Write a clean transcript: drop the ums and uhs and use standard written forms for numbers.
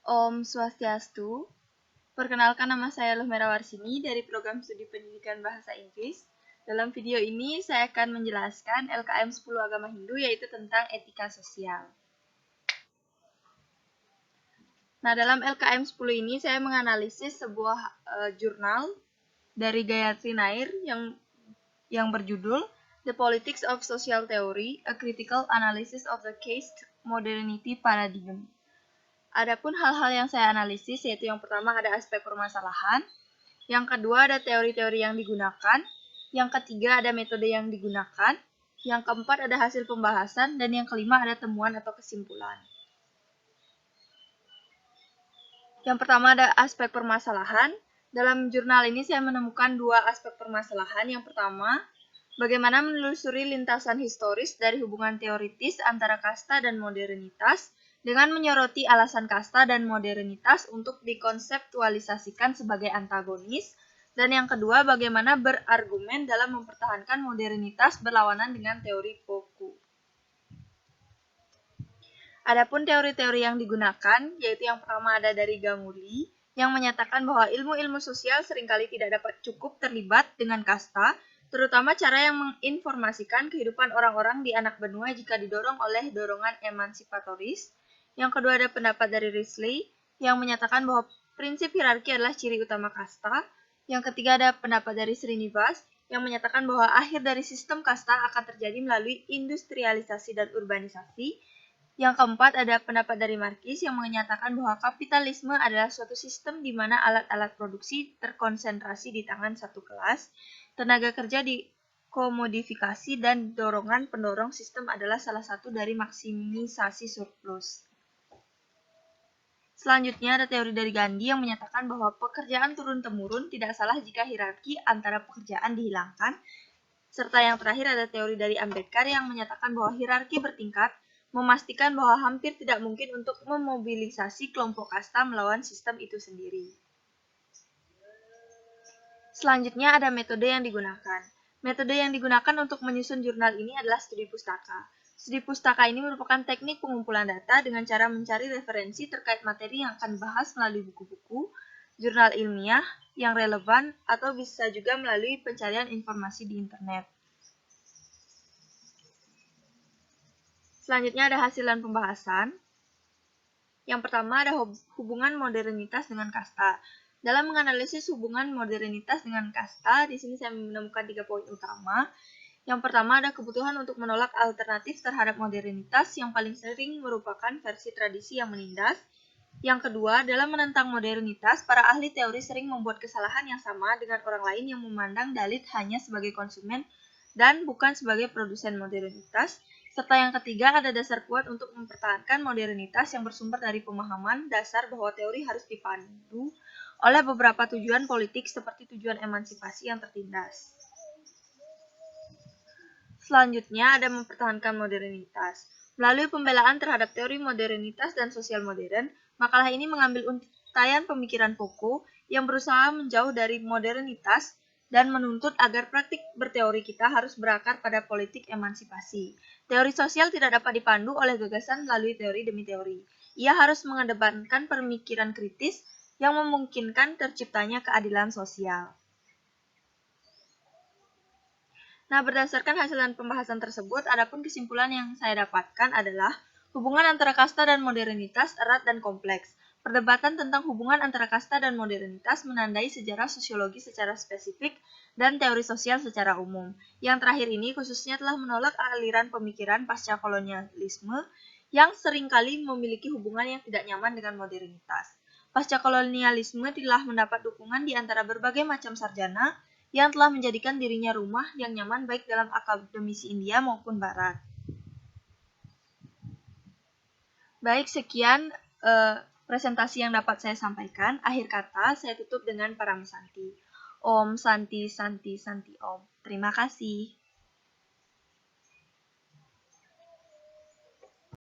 Om Swastiastu. Perkenalkan, nama saya Luhmera Warsini dari Program Studi Pendidikan Bahasa Inggris. Dalam video ini saya akan menjelaskan LKM 10 Agama Hindu, yaitu tentang etika sosial. Nah, dalam LKM 10 ini saya menganalisis sebuah jurnal dari Gayatri Nair yang berjudul The Politics of Social Theory, A Critical Analysis of the Caste Modernity Paradigm. Adapun hal-hal yang saya analisis, yaitu yang pertama ada aspek permasalahan, yang kedua ada teori-teori yang digunakan, yang ketiga ada metode yang digunakan, yang keempat ada hasil pembahasan, dan yang kelima ada temuan atau kesimpulan. Yang pertama ada aspek permasalahan. Dalam jurnal ini saya menemukan dua aspek permasalahan. Yang pertama, bagaimana menelusuri lintasan historis dari hubungan teoritis antara kasta dan modernitas dengan menyoroti alasan kasta dan modernitas untuk dikonseptualisasikan sebagai antagonis. Dan yang kedua, bagaimana berargumen dalam mempertahankan modernitas berlawanan dengan teori Poku. Adapun teori-teori yang digunakan, yaitu yang pertama ada dari Ganguly, yang menyatakan bahwa ilmu-ilmu sosial seringkali tidak dapat cukup terlibat dengan kasta, terutama cara yang menginformasikan kehidupan orang-orang di anak benua jika didorong oleh dorongan emansipatoris. Yang kedua ada pendapat dari Risley, yang menyatakan bahwa prinsip hierarki adalah ciri utama kasta. Yang ketiga ada pendapat dari Srinivas, yang menyatakan bahwa akhir dari sistem kasta akan terjadi melalui industrialisasi dan urbanisasi. Yang keempat ada pendapat dari Marquis yang menyatakan bahwa kapitalisme adalah suatu sistem di mana alat-alat produksi terkonsentrasi di tangan satu kelas, tenaga kerja dikomodifikasi, dan dorongan pendorong sistem adalah salah satu dari maksimisasi surplus. Selanjutnya ada teori dari Gandhi yang menyatakan bahwa pekerjaan turun-temurun tidak salah jika hierarki antara pekerjaan dihilangkan. Serta yang terakhir ada teori dari Ambedkar yang menyatakan bahwa hierarki bertingkat memastikan bahwa hampir tidak mungkin untuk memobilisasi kelompok kasta melawan sistem itu sendiri. Selanjutnya ada metode yang digunakan. Metode yang digunakan untuk menyusun jurnal ini adalah studi pustaka. Studi pustaka ini merupakan teknik pengumpulan data dengan cara mencari referensi terkait materi yang akan dibahas melalui buku-buku, jurnal ilmiah yang relevan, atau bisa juga melalui pencarian informasi di internet. Selanjutnya ada hasil dan pembahasan. Yang pertama ada hubungan modernitas dengan kasta. Dalam menganalisis hubungan modernitas dengan kasta, di sini saya menemukan 3 poin utama. Yang pertama ada kebutuhan untuk menolak alternatif terhadap modernitas yang paling sering merupakan versi tradisi yang menindas. Yang kedua, dalam menentang modernitas, para ahli teori sering membuat kesalahan yang sama dengan orang lain yang memandang Dalit hanya sebagai konsumen dan bukan sebagai produsen modernitas. Serta yang ketiga, ada dasar kuat untuk mempertahankan modernitas yang bersumber dari pemahaman dasar bahwa teori harus dipandu oleh beberapa tujuan politik seperti tujuan emansipasi yang tertindas. Selanjutnya ada mempertahankan modernitas. Melalui pembelaan terhadap teori modernitas dan sosial modern, makalah ini mengambil untayan pemikiran Foucault yang berusaha menjauh dari modernitas dan menuntut agar praktik berteori kita harus berakar pada politik emansipasi. Teori sosial tidak dapat dipandu oleh gagasan melalui teori demi teori. Ia harus mengedepankan pemikiran kritis yang memungkinkan terciptanya keadilan sosial. Nah, berdasarkan hasil dan pembahasan tersebut, adapun kesimpulan yang saya dapatkan adalah hubungan antara kasta dan modernitas erat dan kompleks. Perdebatan tentang hubungan antara kasta dan modernitas menandai sejarah sosiologi secara spesifik dan teori sosial secara umum. Yang terakhir ini khususnya telah menolak aliran pemikiran pasca kolonialisme yang seringkali memiliki hubungan yang tidak nyaman dengan modernitas. Pasca kolonialisme telah mendapat dukungan di antara berbagai macam sarjana yang telah menjadikan dirinya rumah yang nyaman baik dalam akademisi India maupun Barat. Baik, sekian presentasi yang dapat saya sampaikan. Akhir kata, saya tutup dengan Paramisanti. Om Santi Santi Santi Om. Terima kasih.